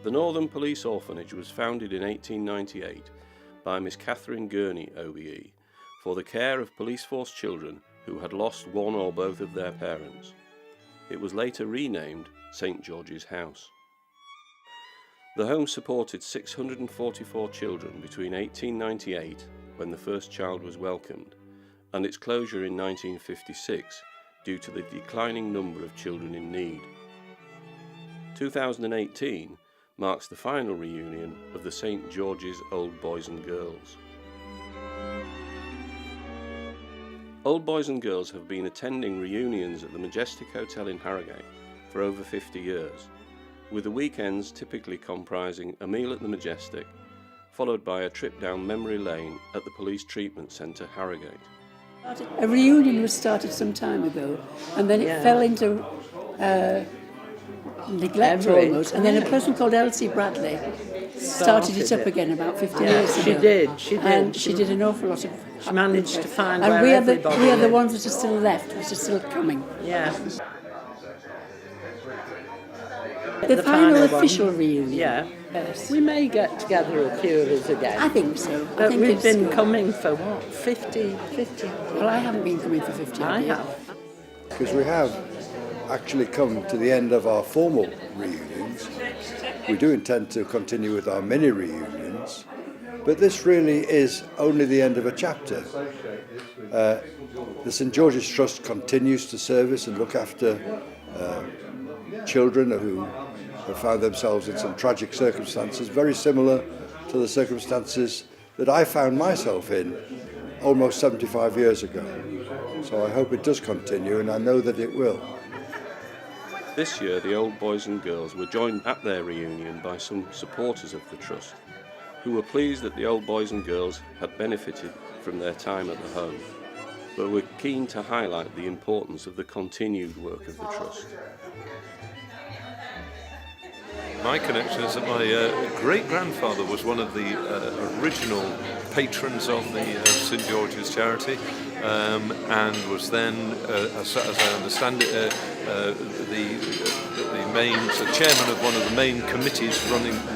The Northern Police Orphanage was founded in 1898 by Miss Catherine Gurney, OBE, for the care of police force children who had lost one or both of their parents. It was later renamed St George's House. The home supported 644 children between 1898, when the first child was welcomed, and its closure in 1956 due to the declining number of children in need. 2018 marks the final reunion of the St George's Old Boys and Girls. Old Boys and Girls have been attending reunions at the Majestic Hotel in Harrogate for over 50 years, with the weekends typically comprising a meal at the Majestic, followed by a trip down memory lane at the Police Treatment Centre, Harrogate. A reunion was started some time ago, and then it fell into neglect almost, and then a person called Elsie Bradley started it up again about 50 years ago. She did. And she did an awful lot of... She managed to find and where we everybody are the ones that are still left, which are still coming. Yeah. The final official reunion. Yeah. Yes. We may get together a few of us again. I think so. But we've been coming for what, 50? Well, I haven't been coming for 50 years. I have. Because we have actually come to the end of our formal reunions. We do intend to continue with our mini reunions, but this really is only the end of a chapter. The St George's Trust continues to service and look after children who have found themselves in some tragic circumstances, very similar to the circumstances that I found myself in almost 75 years ago. So I hope it does continue, and I know that it will. This year, the Old Boys and Girls were joined at their reunion by some supporters of the Trust, who were pleased that the Old Boys and Girls had benefited from their time at the home, but were keen to highlight the importance of the continued work of the Trust. My connection is that my great-grandfather was one of the original patrons of the St George's charity, and was then, as I understand it, the chairman of one of the main committees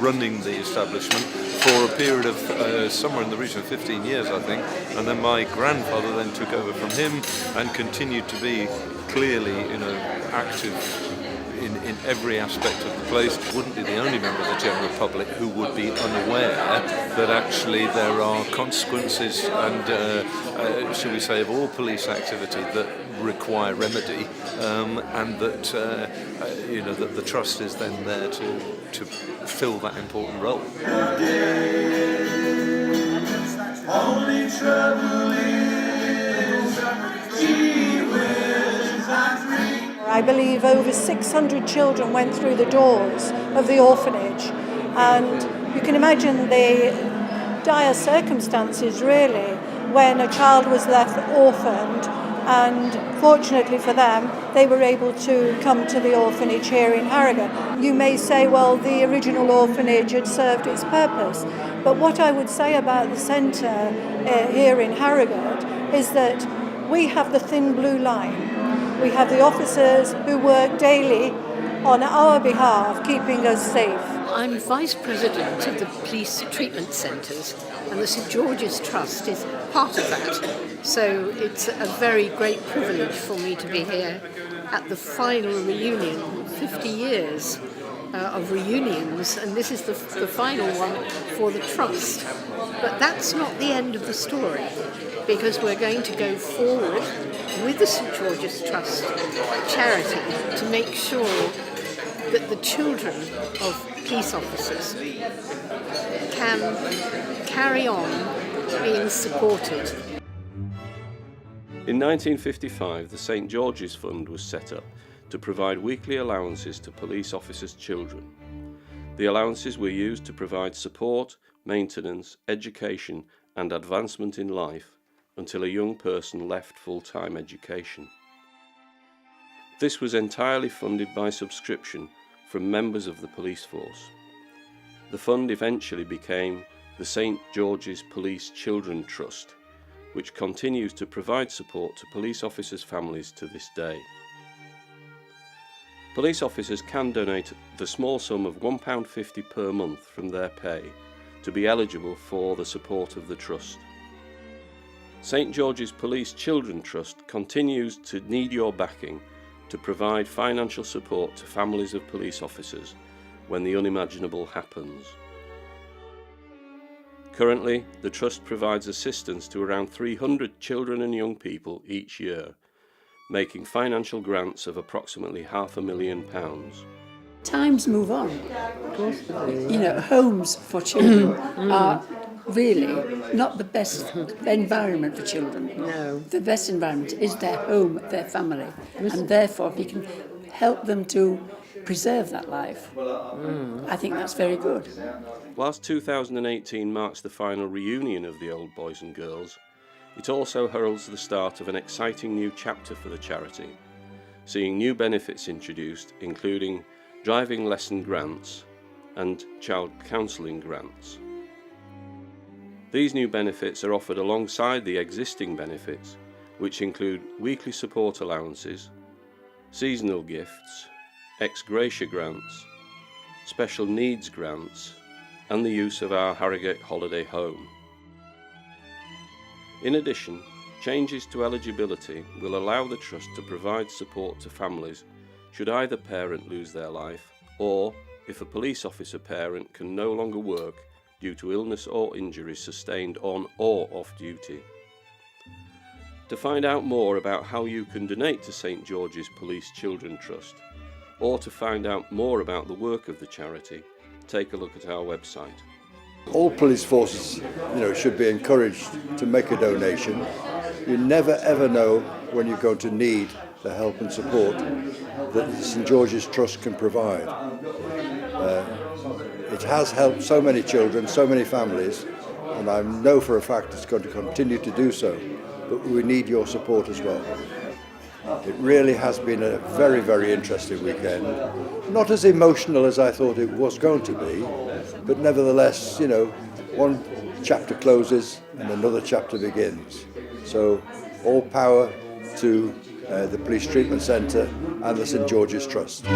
running the establishment for a period of somewhere in the region of 15 years, I think. And then my grandfather then took over from him and continued to be clearly, active in every aspect of the place. Wouldn't be the only member of the general public who would be unaware that actually there are consequences and, shall we say, of all police activity that require remedy, and that that the trust is then there to fill that important role. Only trouble is I believe over 600 children went through the doors of the orphanage, and you can imagine the dire circumstances really when a child was left orphaned, and fortunately for them they were able to come to the orphanage here in Harrogate. You may say, well, the original orphanage had served its purpose, but what I would say about the centre here in Harrogate is that we have the thin blue line. We have the officers who work daily on our behalf, keeping us safe. I'm Vice President of the Police Treatment Centres, and the St George's Trust is part of that. So it's a very great privilege for me to be here at the final reunion, 50 years of reunions, and this is the final one for the Trust. But that's not the end of the story, because we're going to go forward with the St George's Trust charity to make sure that the children of police officers can carry on being supported. In 1955, the St George's Fund was set up to provide weekly allowances to police officers' children. The allowances were used to provide support, maintenance, education and advancement in life until a young person left full-time education. This was entirely funded by subscription from members of the police force. The fund eventually became the St George's Police Children Trust, which continues to provide support to police officers' families to this day. Police officers can donate the small sum of £1.50 per month from their pay to be eligible for the support of the Trust. St George's Police Children Trust continues to need your backing to provide financial support to families of police officers when the unimaginable happens. Currently, the Trust provides assistance to around 300 children and young people each year, making financial grants of approximately £500,000. Times move on. You know, homes for children are really not the best environment for children. No. The best environment is their home, their family, and therefore if you can help them to preserve that life, I think that's very good. Whilst 2018 marks the final reunion of the old boys and girls, it also heralds the start of an exciting new chapter for the charity, seeing new benefits introduced, including driving lesson grants and child counselling grants. These new benefits are offered alongside the existing benefits, which include weekly support allowances, seasonal gifts, ex gratia grants, special needs grants, and the use of our Harrogate holiday home. In addition, changes to eligibility will allow the Trust to provide support to families should either parent lose their life, or if a police officer parent can no longer work due to illness or injuries sustained on or off duty. To find out more about how you can donate to St George's Police Children Trust, or to find out more about the work of the charity, take a look at our website. All police forces, should be encouraged to make a donation. You never ever know when you're going to need the help and support that the St George's Trust can provide. It has helped so many children, so many families, and I know for a fact it's going to continue to do so, but we need your support as well. It really has been a very, very interesting weekend. Not as emotional as I thought it was going to be, but nevertheless, one chapter closes and another chapter begins. So all power to the Police Treatment Centre and the St George's Trust.